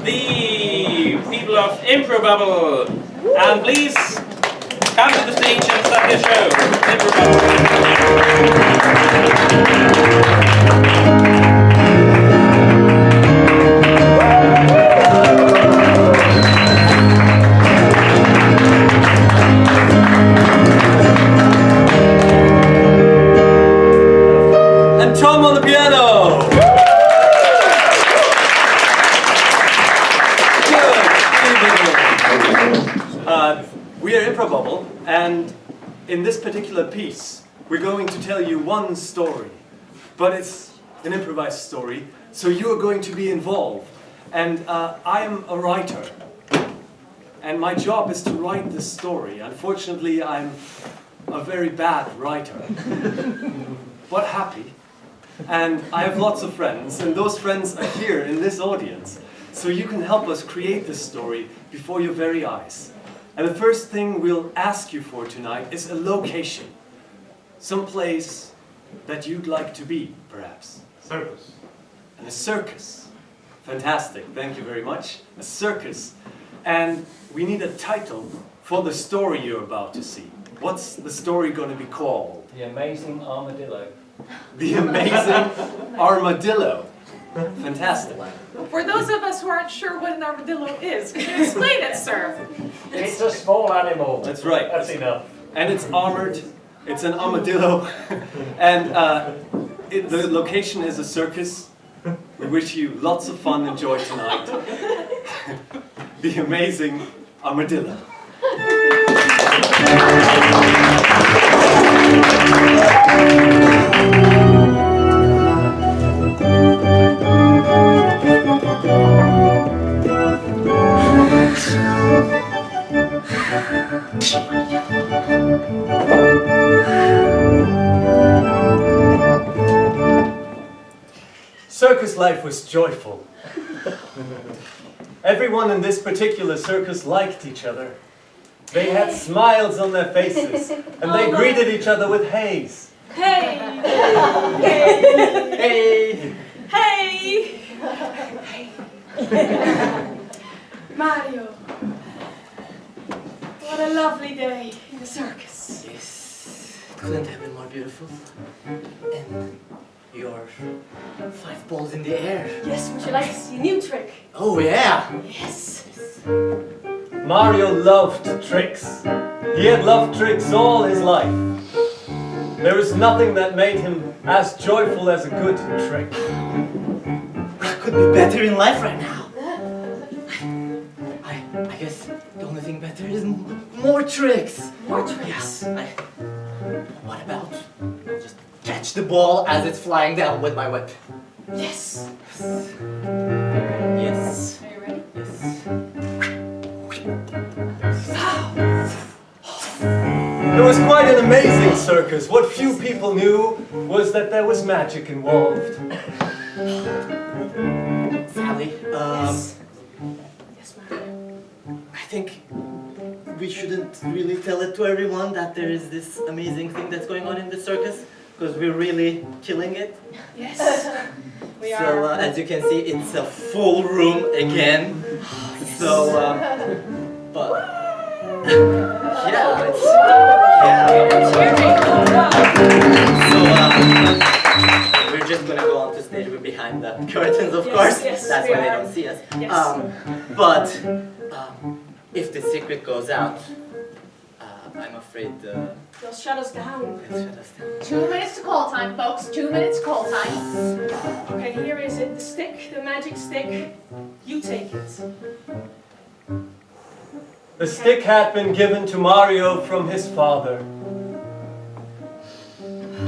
the people of ImproBubble. And please come to the stage and start your show. And Tom on the piano. We are ImproBubble, and in this particular piece, we're going to tell you one story, but it's an improvised story, so you are going to be involved. And I am a writer, and my job is to write this story. Unfortunately, I'm a very bad writer, but happy. And I have lots of friends, and those friends are here in this audience, so you can help us create this story before your very eyes. And the first thing we'll ask you for tonight is a location. Some place that you'd like to be, perhaps. Circus. And a circus. Fantastic, thank you very much. A circus. And we need a title for the story you're about to see. What's the story going to be called? The Amazing Armadillo. The Amazing Armadillo. Fantastic. For those of us who aren't sure what an armadillo is, can you explain it, sir? It's a small animal. That's right. That's enough. And it's armored. It's an armadillo. And the location is a circus. We wish you lots of fun and joy tonight. The Amazing Armadillo. Circus life was joyful. Everyone in this particular circus liked each other. They had smiles on their faces, and they greeted each other with heys. Hey! Hey! Hey! Mario, what a lovely day in the circus. Yes, it couldn't have been more beautiful. And your 5 balls in the air. Yes, would you like to see a new trick? Oh yeah! Yes. Mario loved tricks. He had loved tricks all his life. There was nothing that made him as joyful as a good trick. What could be better in life right now? I guess the only thing better is more tricks. More tricks? Yes. What about I'll just catch the ball as it's flying down with my whip? Yes. Yes. Are you ready? Yes. It was quite an amazing circus. What few people knew was that there was magic involved. Sally, Yes. Yes, Mario. I think we shouldn't really tell it to everyone that there is this amazing thing that's going on in the circus, because we're really killing it. Yes. We So are. as you can see, it's a full room again. So, but yeah, it's So we're just gonna go on to stage. We're behind the curtains, of Yes, course. yes, That's we why they are. don't see us. Yes. But if the secret goes out, I'm afraid They'll shut us down. they'll shut us down. 2 minutes to call time, folks. 2 minutes call time. Okay, here is it. The stick, the magic stick. You take it. The stick had been given to Mario from his father.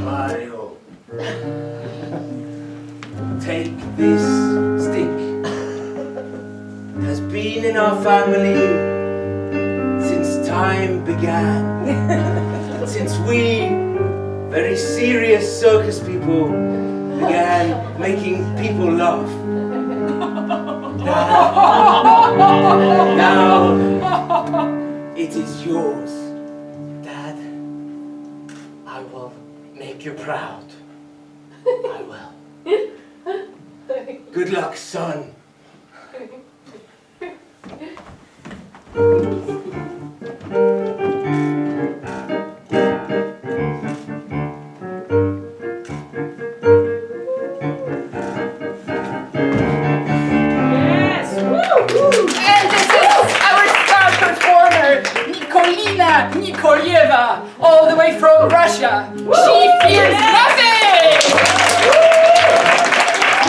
Mario, take this stick. It has been in our family since time began. Since we, very serious circus people, began making people laugh. Now it is yours. Dad, I will make you proud. I will. Good luck, son. of Russia. She fears nothing!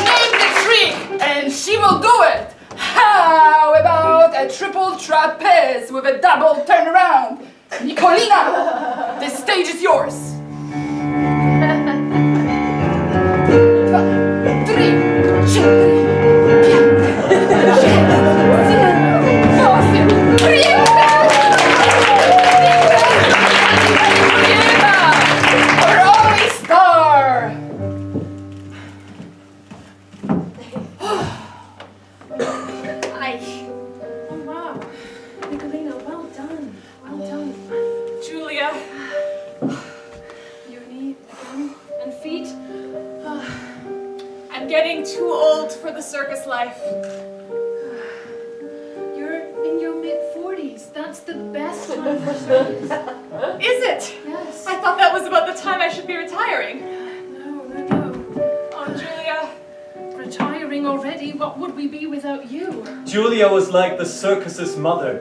Name the trick and she will do it. How about a triple trapeze with a double turnaround? Nikolina, the stage is yours. 3, 4, too old for the circus life. You're in your mid-40s. That's the best time for circus. Is it? Yes. I thought that was about the time I should be retiring. No. Oh, Julia. Retiring already? What would we be without you? Julia was like the circus's mother.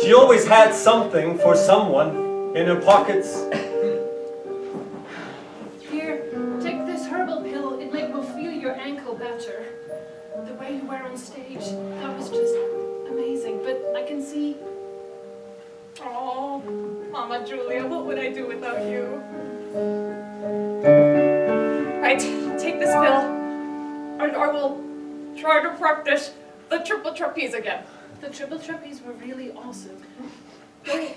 She always had something for someone in her pockets. Here, take this herbal pill. It will feel your ankle better. The way you were on stage, that was just amazing. But I can see... Oh, Mama Julia, what would I do without you? Right, take this pill, or we'll try to practice the triple trapeze again. The triple trapeze were really awesome. Go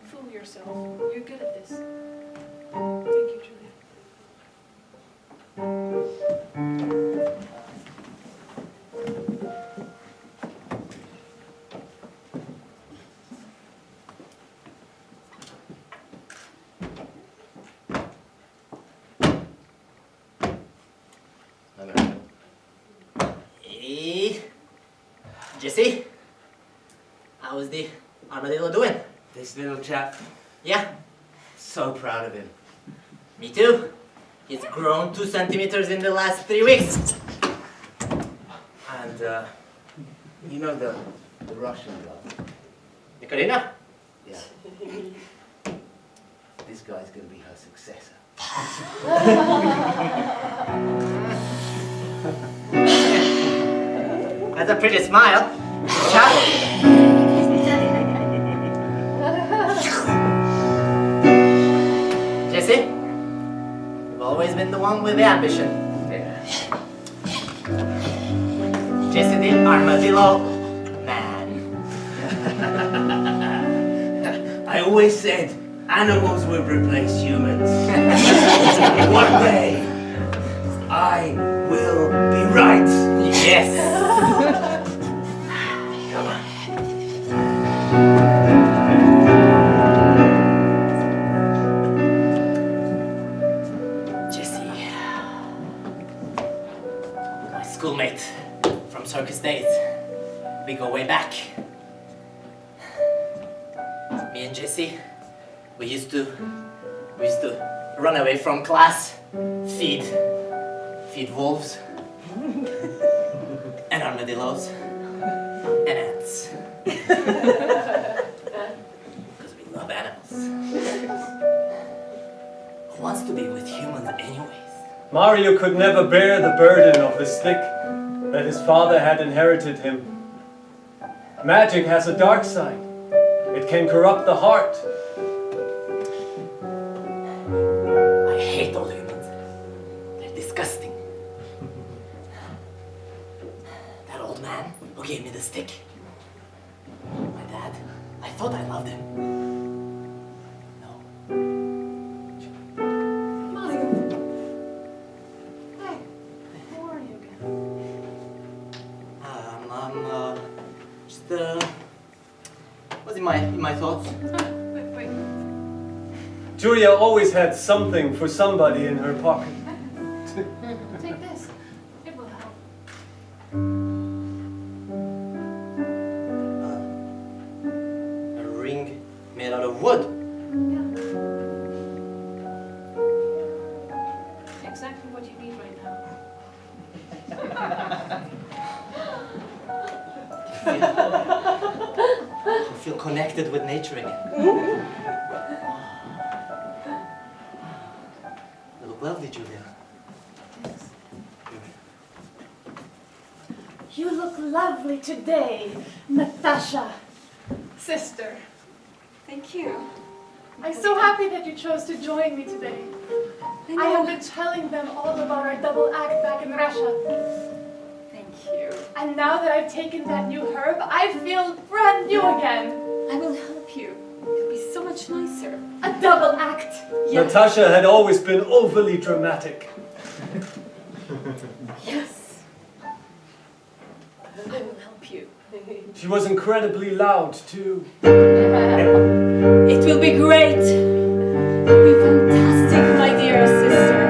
fool yourself. You're good at this. Thank you, Julia. Hey, Jesse, how's the armadillo doing? This little chap, Yeah, so proud of him. me too. He's grown 2 centimeters in the last 3 weeks. And, you know the Russian girl? Nikolina? Yeah. This guy's gonna be her successor. That's a pretty smile. Jesse, you've always been the one with the ambition. Yeah. Jesse the armadillo man. I always said animals would replace humans. One day, I will be right. Yes. Come on. Jesse, my schoolmate from circus days. We go way back. Me and Jesse, we used to run away from class, feed wolves, and armadillos, and ants. Because we love animals. Who wants to be with humans anyways? Mario could never bear the burden of the stick that his father had inherited him. Magic has a dark side. It can corrupt the heart. I hate all humans. They're disgusting. That old man who gave me the stick. My dad, I thought I loved him. No. Mario. Hey, how are you again? I'm just was in my thoughts. Wait. Julia always had something for somebody in her pocket. Take this. It will help. A ring made out of wood. Yeah. Exactly what you need right now. You feel connected with nature again. lovely, Julia. You look lovely today, Natasha. Sister. Thank you. I'm so happy that you chose to join me today. I have been telling them all about our double act back in Russia. Thank you. And now that I've taken that new herb, I feel brand new again. I will help you. It'll be so much nicer. A double act. Yes. Natasha had always been overly dramatic. Yes. I will help you. She was incredibly loud, too. It will be great. It will be fantastic, my dear sister.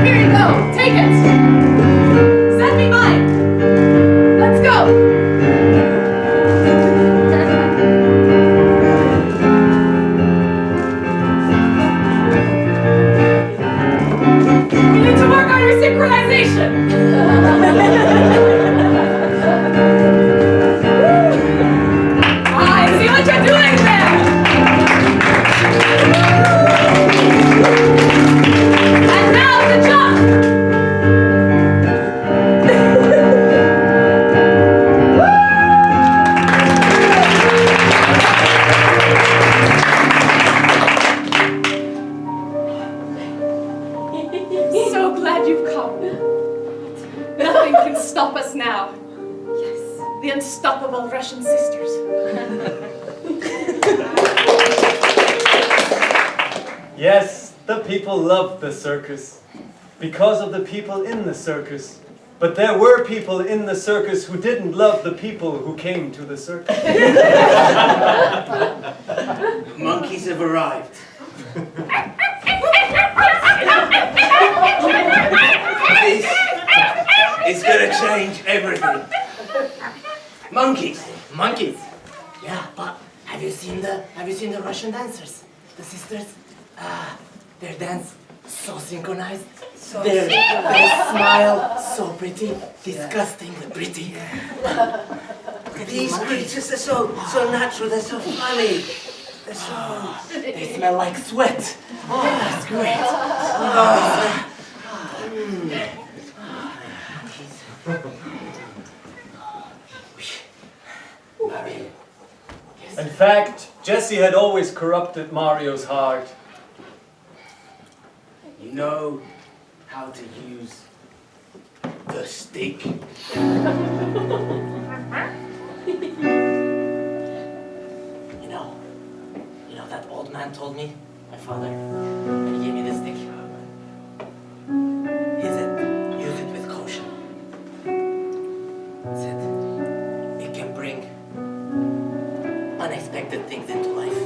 Here you go. Take it. Send me mine. Let's go. We need to work on your synchronization. I see what you're doing there. And now the jump. So glad you've come. Nothing can stop us now. Yes, the unstoppable Russian sisters. Yes, the people loved the circus because of the people in the circus. But there were people in the circus who didn't love the people who came to the circus. Monkeys have arrived. This is gonna change everything. Monkeys. Monkeys. Yeah, but have you seen the Russian dancers? The sisters? Their dance so synchronized. Their smile so pretty. Disgustingly pretty. These creatures are so natural, they're so funny. They're so... They smell like sweat. Oh, that's great. Mario. In fact, Jesse had always corrupted Mario's heart. You know how to use the stick. You know that old man told me, my father, when he gave me this stick. He said, use it with caution. He said, it can bring unexpected things into life.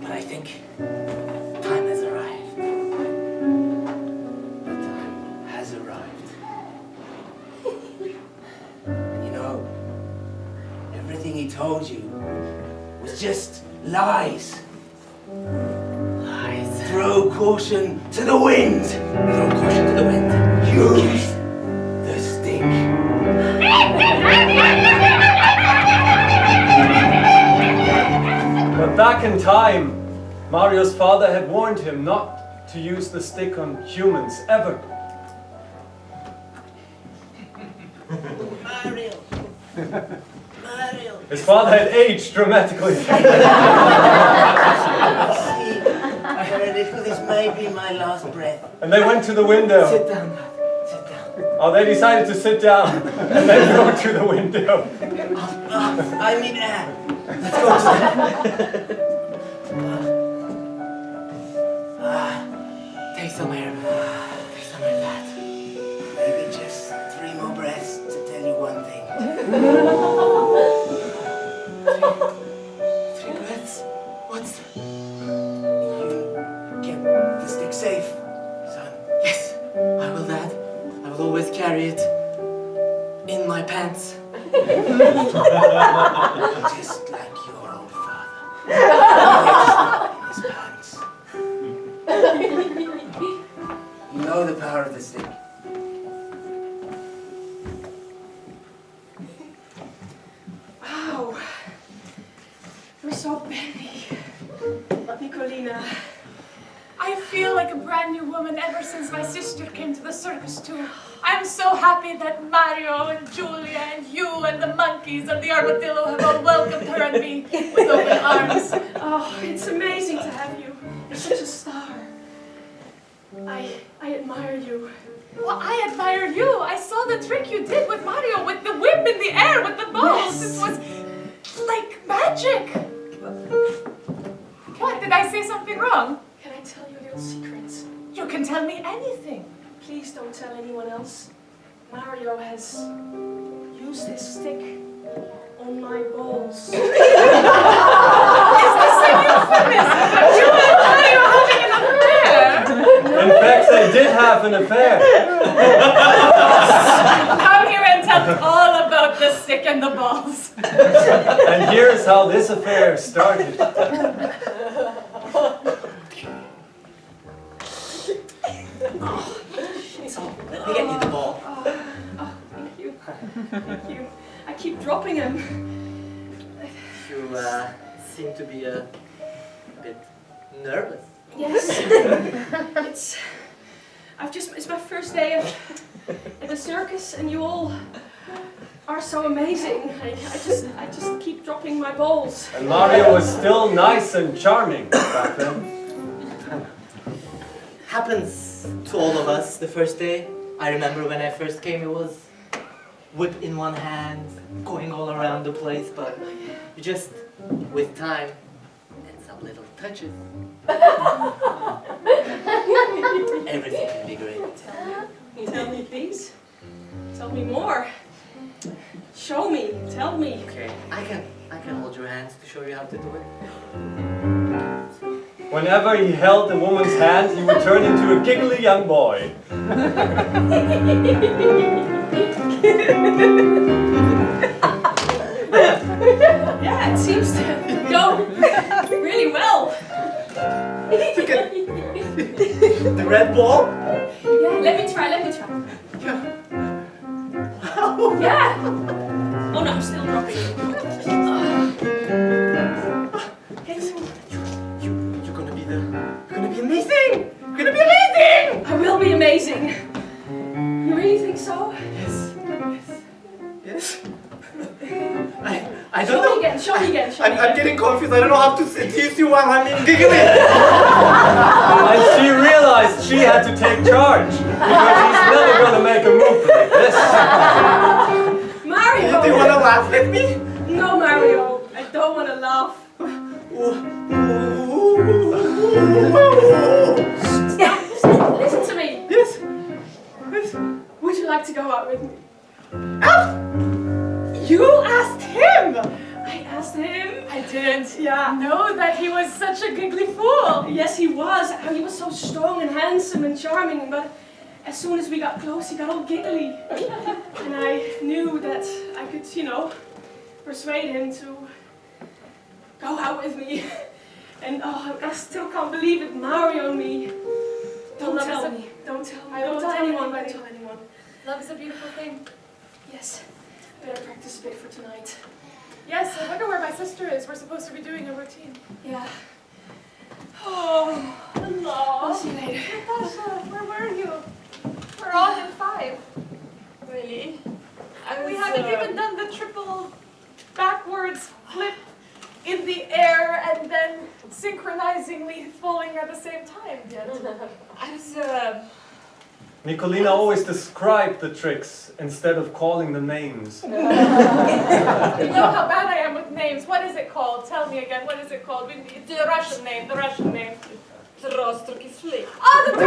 But I think time has arrived. The time has arrived. You know, everything he told you was just lies. Lies. Throw caution to the wind. Throw caution to the wind. Use the stick. But back in time, Mario's father had warned him not to use the stick on humans, ever. Mario. Mario. His father had aged dramatically. See, this may be my last breath. And they went to the window. Sit down, Dad. Sit down. Oh, they decided to sit down and then go to the window. I need air. Let's go upstairs. Take some air. Take some air, Dad. Maybe just 3 more breaths to tell you one thing. 3 breaths. What's... You kept the stick safe, son. Yes, I will, Dad. I will always carry it in my pants. Just like your old father. In his pants. You know the power of the stick. so bendy. Nicolina. I feel like a brand new woman ever since my sister came to the circus too. I'm so happy that Mario and Julia and you and the monkeys and the armadillo have all welcomed her and me with open arms. Oh, it's amazing to have you. You're such a star. I admire you. Well, I admire you. I saw the trick you did with Mario, with the whip in the air, with the balls. Yes. It was like magic. What, did I say something wrong? Can I tell you a little secret? You can tell me anything. Please don't tell anyone else. Mario has used his stick on my balls. Is this a euphemism? You and Mario having an affair? In fact, they did have an affair. Come here and tell all about the stick and the balls. And here's how this affair started. So, let me get you the ball. Oh, thank you. Thank you. I keep dropping him. You seem to be a bit nervous. Yes. It's my first day at the circus, and you all are so amazing. I just keep dropping my balls. And Mario was still nice and charming back then. Happens to all of us the first day. I remember when I first came, it was whip in one hand, going all around the place, but you just, with time, and some little touches, everything can be great. Tell me, please. Tell me more. Show me. Tell me. Okay, I can hold your hands to show you how to do it. Whenever he held the woman's hand, he would turn into a giggly young boy. Yeah, it seems to go really well. Look at the red ball. Yeah, let me try. Yeah. Oh no, I'm still dropping. You're gonna be amazing! You're gonna be amazing! I will be amazing. You really think so? Yes. I don't know. Show me again. I'm getting confused. I don't know how to tease you while I'm giggling. And she realized she had to take charge, because he's never gonna make a move like this. Mario! Do you wanna laugh at me? No, Mario. I don't want to laugh. Stop. Listen to me. Yes. Would you like to go out with me? You asked him! I asked him. I didn't Yeah. know that he was such a giggly fool. Yes, he was. He was so strong and handsome and charming, but as soon as we got close, he got all giggly. And I knew that I could, persuade him to go out with me. And I still can't believe it, Mario and me. Don't tell me. Don't tell me. I won't Don't tell anyone. anybody. Don't tell anyone. Love is a beautiful thing. Yes. I better practice a bit for tonight. Yes, I wonder where my sister is. We're supposed to be doing a routine. Yeah. Oh, Hello. I'll see you later. Natasha, where were you? We're all in 5. Really? We haven't even done the triple backwards flip in the air and then synchronizingly falling at the same time yet. I was, Nicolina always described the tricks instead of calling the names. You know how bad I am with names. What is it called? Tell me again. What is it called? The Russian name. The Russian name. Zdravstvuyte flick. Oh, the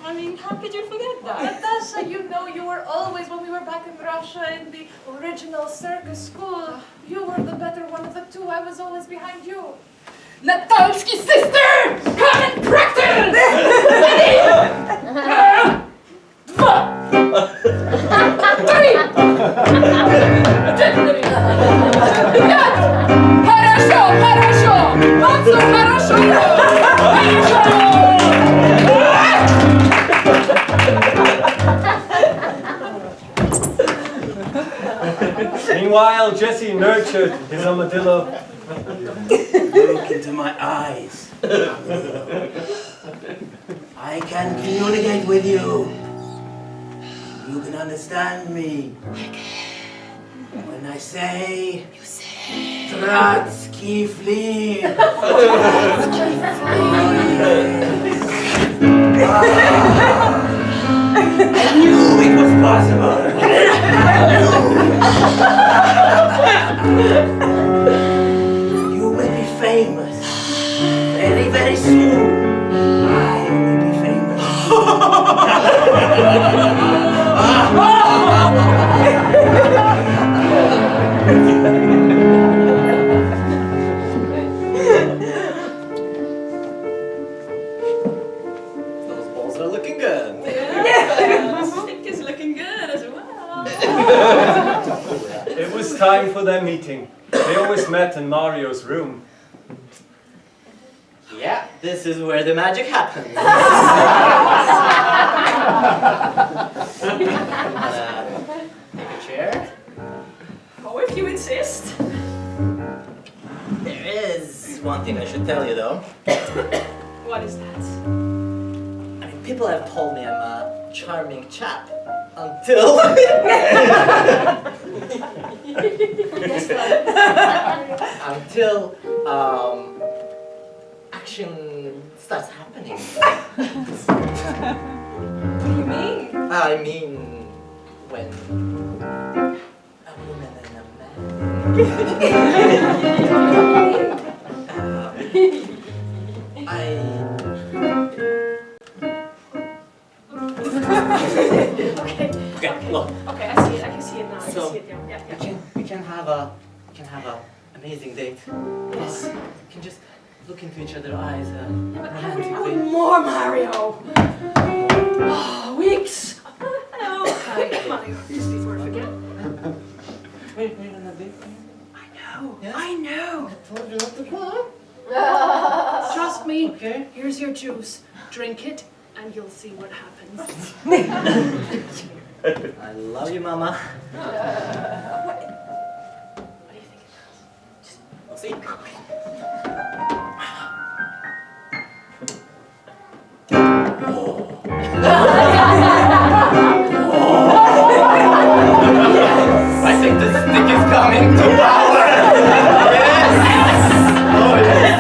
I mean, how could you forget that? Natasha, you know, you were always, when we were back in Russia in the original circus school, you were the better one of the two. I was always behind you. Natalski sister! Come and practice! Ready? 2, 3! 4! Хорошо! Очень хорошо! Meanwhile, Jesse nurtured his armadillo. Look into my eyes. I can communicate with you. You can understand me. When I say, Trotsky flee. I knew it was possible. You will be famous. Very, very soon. I will be famous. Those balls are looking good. Stick is looking good as well. It was time for their meeting. They always met in Mario's room. Yeah, this is where the magic happens. Take a chair. Oh, if you insist. There is one thing I should tell you though. What is that? I mean, people have told me I'm a charming chap until until action starts happening. What do you mean? I mean, when a woman and a man. Okay, look. Okay, I see it. I can see it now. I So, can see it now. Yeah, yeah. we can have a amazing date. Yes, we can just look into each other's eyes. But I Romantically. want more Mario. Oh, weeks. Hello. Hi, Mario. Just before I forget. Wait, on a date? Yes? I know. I told you not to cry. Trust me. Okay. Here's your juice. Drink it, and you'll see what happens. I love you, Mama. What do you think it does? We'll see. I think the stick is coming to power. Yes. Oh yes.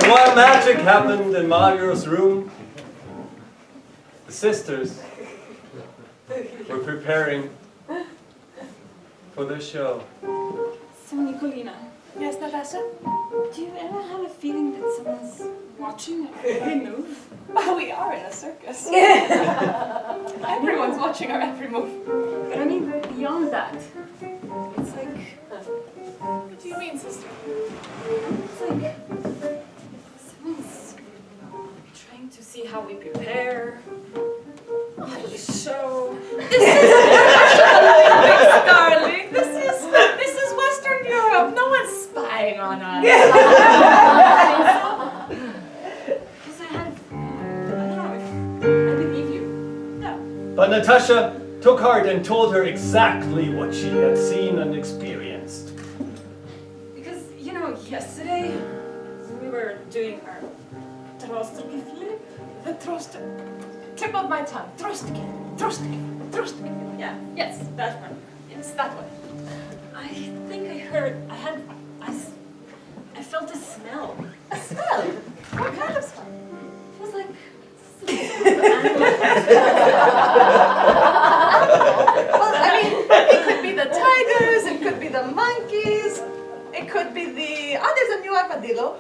And while magic happened in Mario's room, the sisters were preparing for the show. So, Nicolina, Yes, Natasha? do you ever have a feeling that someone's watching every move? Oh, we are in a circus. Everyone's watching our every move. But I mean, beyond that, It's like... What do you mean, sister? it's like someone's trying to see how we prepare for the show. This is Olympics, darling. This is Western Europe. No one's spying on us. Because I don't know if I believe you. No. But Natasha took heart and told her exactly what she had seen and experienced. Because, you know, yesterday we were doing our Trostiki flip. The thrust... Tip of my tongue. Thrustki. Yeah, yes, that one. Yes, that one. I think I felt a smell. A smell? What kind of smell? It was like Well, I mean, it could be the tigers, it could be the monkeys, it could be the... Oh, there's a new armadillo.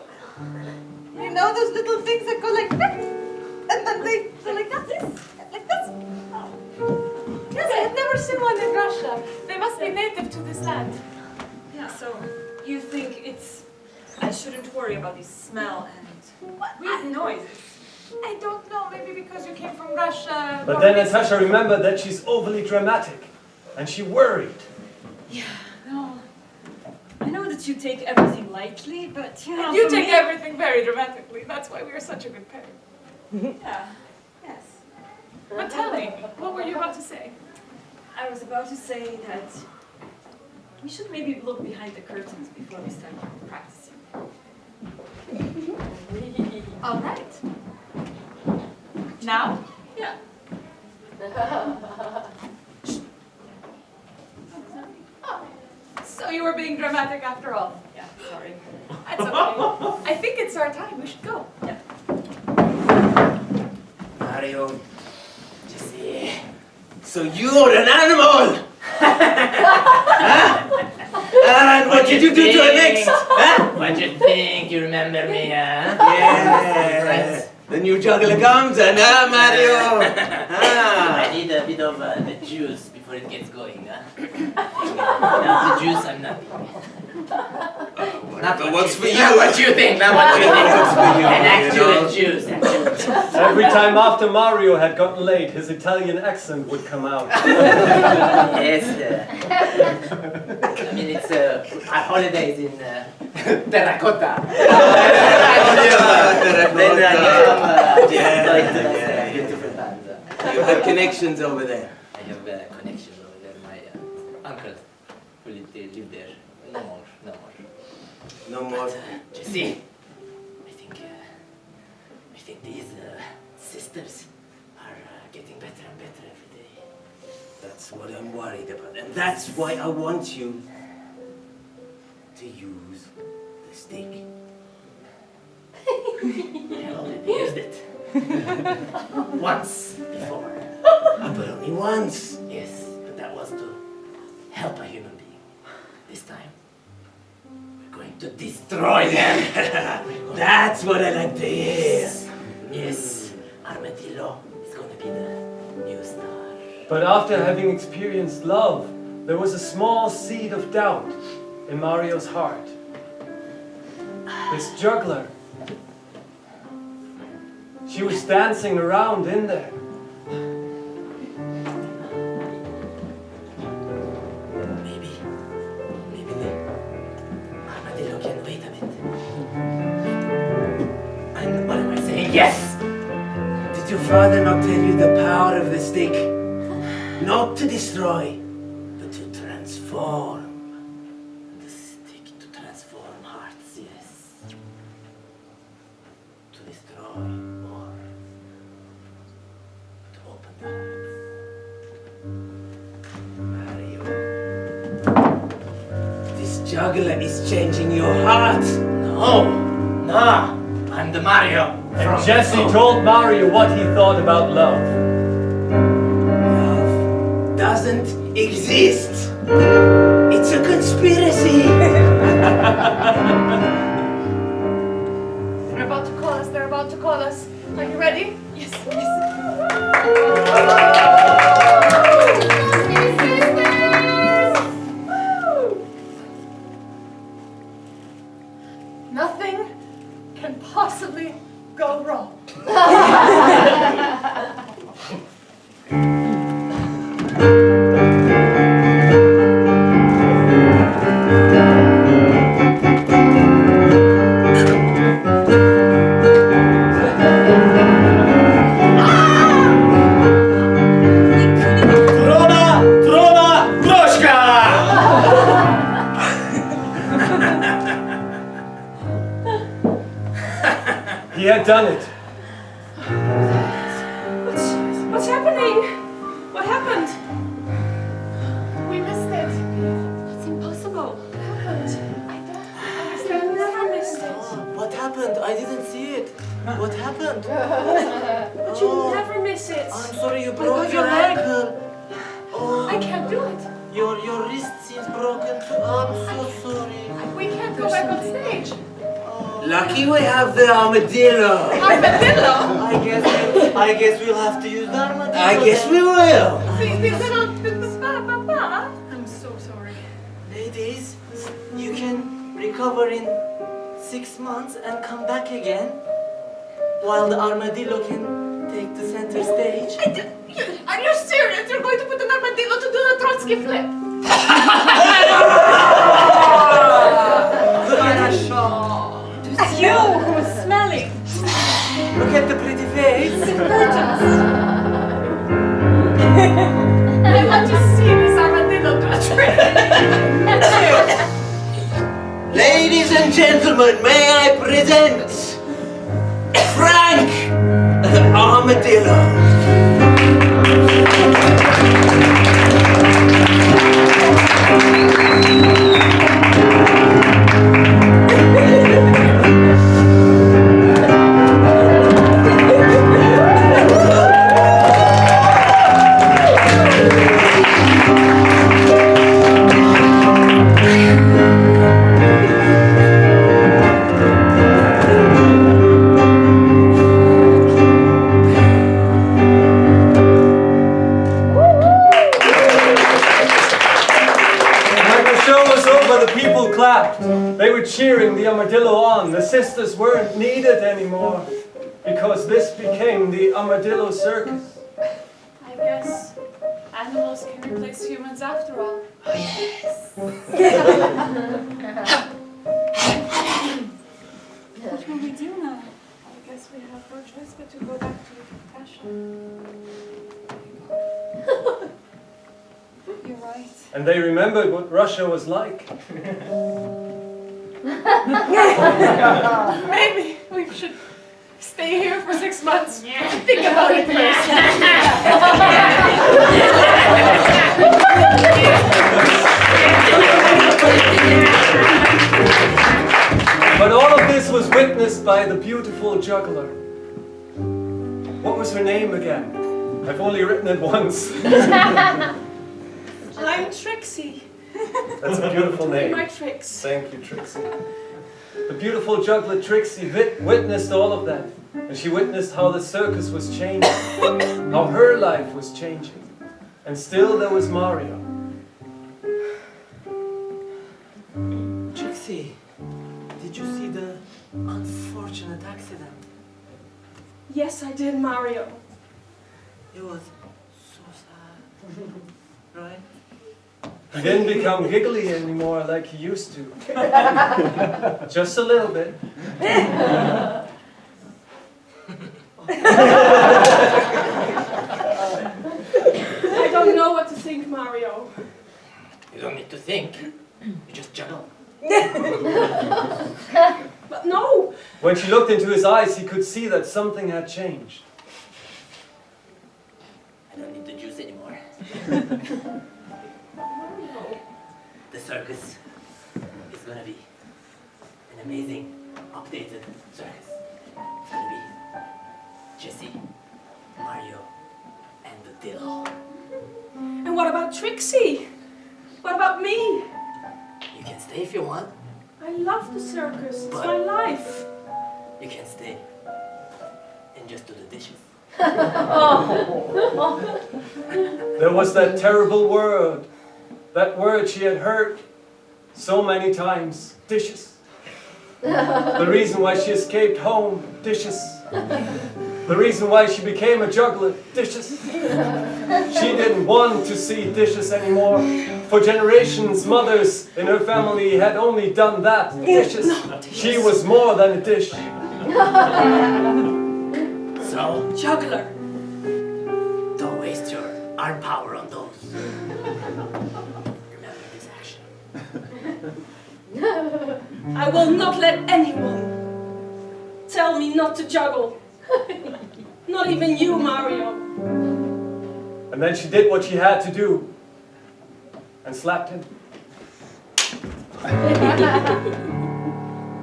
You know those little things that go like that? And then they go like that? Like this? Oh. Yes, I had never seen one in Russia. They must be native to this land. yeah. So you think I shouldn't worry about the smell and weird noises? I don't know, maybe because you came from Russia. But then Natasha remembered that she's overly dramatic, and she worried. Yeah. No. I know that you take everything lightly, but you know. And you for take me- everything very dramatically. That's why we are such a good pair. Yeah. Yes. But tell me, what were you about to say? I was about to say that we should maybe look behind the curtains before we start practicing. All right. Now? Yeah. So you were being dramatic after all. Yeah, sorry. That's okay. I think it's our time. We should go. Yeah. Mario, Jesse, so you're an animal! Huh? And what did you do to her next? Huh? What you think? You remember me, huh? Yes. The new juggler comes and Mario. I need a bit of the juice before it gets going, huh? Without the juice, I'm nothing. But what's for you? Not what you think, not what you think. What's for you? And actual You juice, actual juice. Every time after Mario had gotten late, his Italian accent would come out. Yes, I mean, it's our holidays in terracotta. Yeah. Beautiful times. You have connections over there. I have connections over there. My uncle who lived there. No more, no more. No more. Jesse, I think these sisters are getting better and better every day. That's what I'm worried about. And that's why I want you to use the stick. I already used it. Once before. But only once. Yes, but that was to help a human being. This time, we're going to destroy them. That's what I like to hear. Yes, Armadillo is going to be the new star. But after having experienced love, there was a small seed of doubt in Mario's heart. This juggler, she was dancing around in there. Maybe the Armadillo can wait a bit. And what am I saying? Yes! Did your father not tell you the power of the stick? Not to destroy, but to transform. The stick to transform hearts, yes. To destroy or to open the hearts. Mario, this juggler is changing your heart. No, I'm the Mario. And Jesse told Mario what he thought about love. Love doesn't exist. It's a conspiracy. They're about to call us. They're about to call us. Are you ready? Yes, Nothing can possibly go wrong. He had done it. What's happening? What happened? We missed it. It's impossible. What happened? I don't understand. We never missed it. What happened? I didn't see it. What happened? But you never miss it. I'm sorry you What broke about your your leg? ankle. I can't do it. Your wrist seems broken too. I'm so sorry. We can't go back on stage. Lucky we have the armadillo. Armadillo? I guess we'll have to use the armadillo. I guess we will. The little papa. I'm so sorry. Ladies, you can recover in 6 months and come back again, while the armadillo can take the center stage. Are you serious? You're going to put an armadillo to do the Trotsky flip? It's you who was smelling. Look at the pretty face. I want to see and gentlemen, may I present Frank the Armadillo. They were cheering the armadillo on. The sisters weren't needed anymore because this became the Armadillo Circus. I guess animals can replace humans after all. Oh, yes. What will we do now? I guess we have no choice but to go back to the confession. You're right. And they remembered what Russia was like. Maybe we should stay here for 6 months. Think about it first. But all of this was witnessed by the beautiful juggler. What was her name again? I've only written it once. I'm Trixie. That's a beautiful name. My tricks. Thank you, Trixie. The beautiful juggler Trixie witnessed all of that. And she witnessed how the circus was changing, how her life was changing. And still there was Mario. Trixie, did you see the unfortunate accident? Yes, I did, Mario. It was so sad, right? He didn't become giggly anymore like he used to. Just a little bit. I don't know what to think, Mario. You don't need to think. You just juggle. But no! When she looked into his eyes, he could see that something had changed. I don't need the juice anymore. The circus is gonna be an amazing, updated circus. It's gonna be Jesse, Mario, and the Dillo. And what about Trixie? What about me? You can stay if you want. I love the circus. It's my life. You can stay and just do the dishes. There was that terrible word. That word she had heard so many times. Dishes. The reason why she escaped home. Dishes. The reason why she became a juggler. Dishes. She didn't want to see dishes anymore. For generations, mothers in her family had only done that. Dishes. She was more than a dish. So, Juggler. don't waste your arm power on those. Remember this action. I will not let anyone tell me not to juggle. Not even you, Mario. And then she did what she had to do. And slapped him.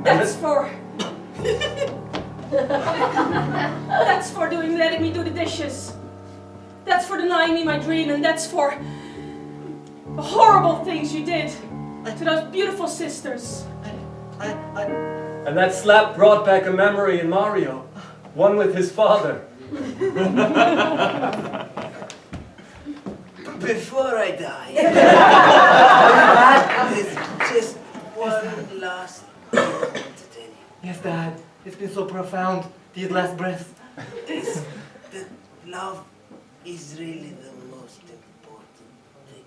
That's for... That's for letting me do the dishes. That's for denying me my dream, and that's for the horrible things you did to those beautiful sisters. And that slap brought back a memory in Mario. One with his father. Before I die, there's just one last thing to tell you. Yes, Dad. It's been so profound, these last breaths. Is that love is really the most important thing.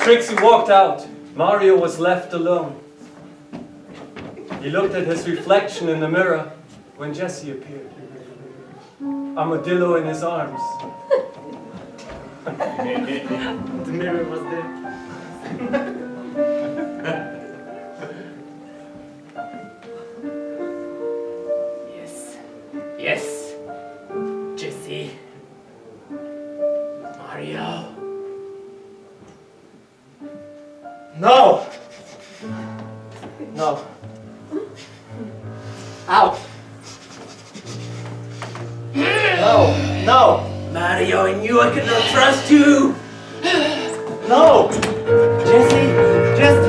Trixie walked out. Mario was left alone. He looked at his reflection in the mirror when Jesse appeared. Armadillo in his arms. The mirror was there. Yes. Yes. Jesse. Mario. No! No. Out! No! No! Mario, I knew I could not trust you. No! Jesse, just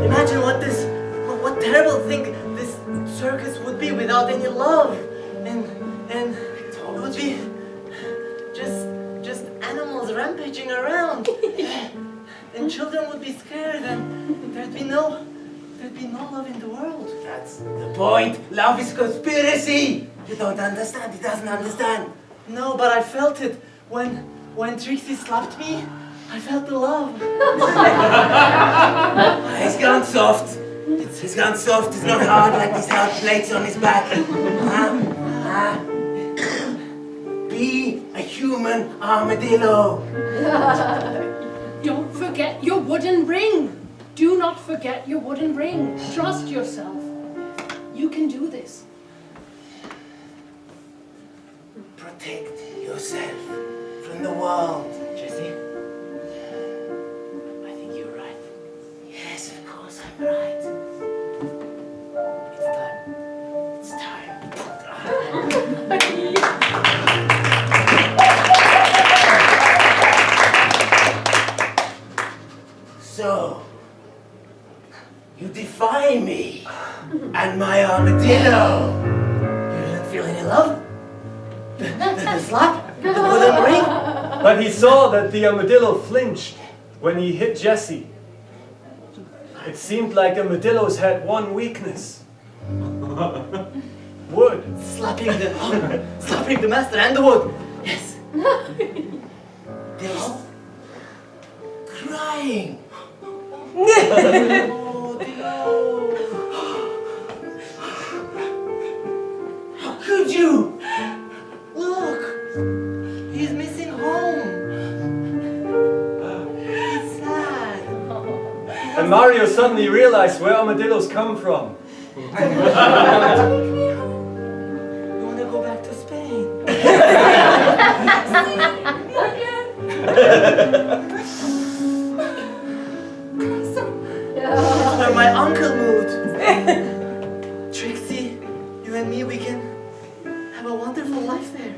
imagine what terrible thing this circus would be without any love. And it would be just animals rampaging around. And children would be scared and there'd be no love in the world. That's the point. Love is conspiracy. You don't understand. He doesn't understand. No, but I felt it when Trixie slapped me. I felt the love. He's gone soft. He's gone soft. It's not hard like these hard plates on his back. Be a human armadillo. Don't forget your wooden ring. Do not forget your wooden ring. Trust yourself. You can do this. Protect yourself from the world. Jesse, I think you're right. Yes, of course I'm right. It's time. It's time. So, you defy me and my armadillo. You didn't feel any love? The slap? The wooden ring? But he saw that the armadillo flinched when he hit Jesse. It seemed like armadillos had one weakness. Wood. Slapping the master and the wood. Yes. They're all crying. Oh, How could you? look! He's missing home. He's sad. And Mario suddenly realized where armadillos come from. You want to go back to Spain? That's where my uncle moved. Trixie, you and me, we can have a wonderful life there.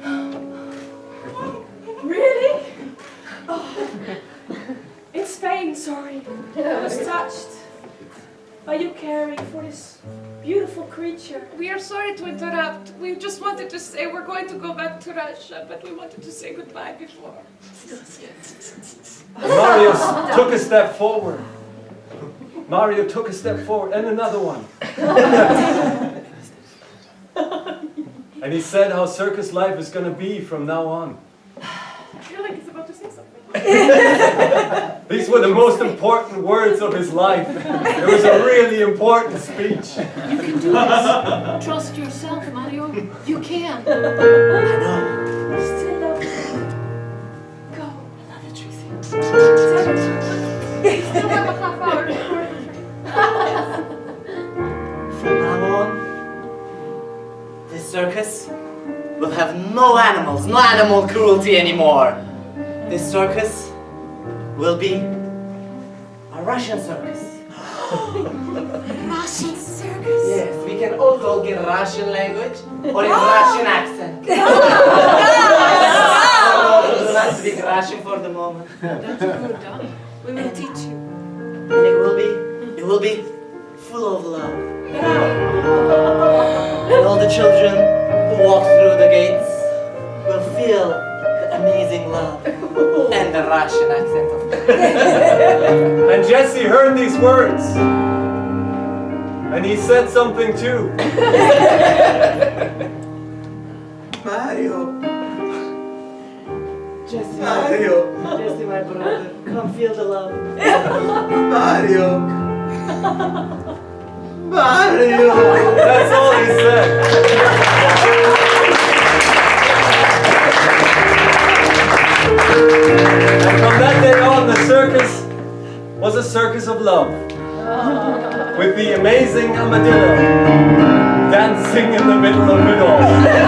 Really? Oh. In Spain, sorry. I was touched by you caring for this beautiful creature. We are sorry to interrupt. We just wanted to say we're going to go back to Russia, but we wanted to say goodbye before. And Mario took a step forward. Mario took a step forward and another one. And he said how circus life is going to be from now on. I feel like he's about to say something. These were the most important words of his life. It was a really important speech. You can do this. Trust yourself, Mario. You can. I know. Still love you. Go. I love you, Trixie. Still have a half hour before the train. From now on, this circus will have no animals, no animal cruelty anymore. This circus will be a Russian circus. Russian circus. Yes, we can all talk in Russian language or in Russian accent. Do not speak Russian for the moment. That's good, huh? We will teach you. And it will be full of love. And all the children who walk through the gates will feel the amazing love and the Russian accent of And Jesse heard these words. And he said something too. Mario. Jesse, Mario. Jesse, my brother, come feel the love. Mario. Mario. That's all he said. love with the amazing armadillo dancing in the middle of it all.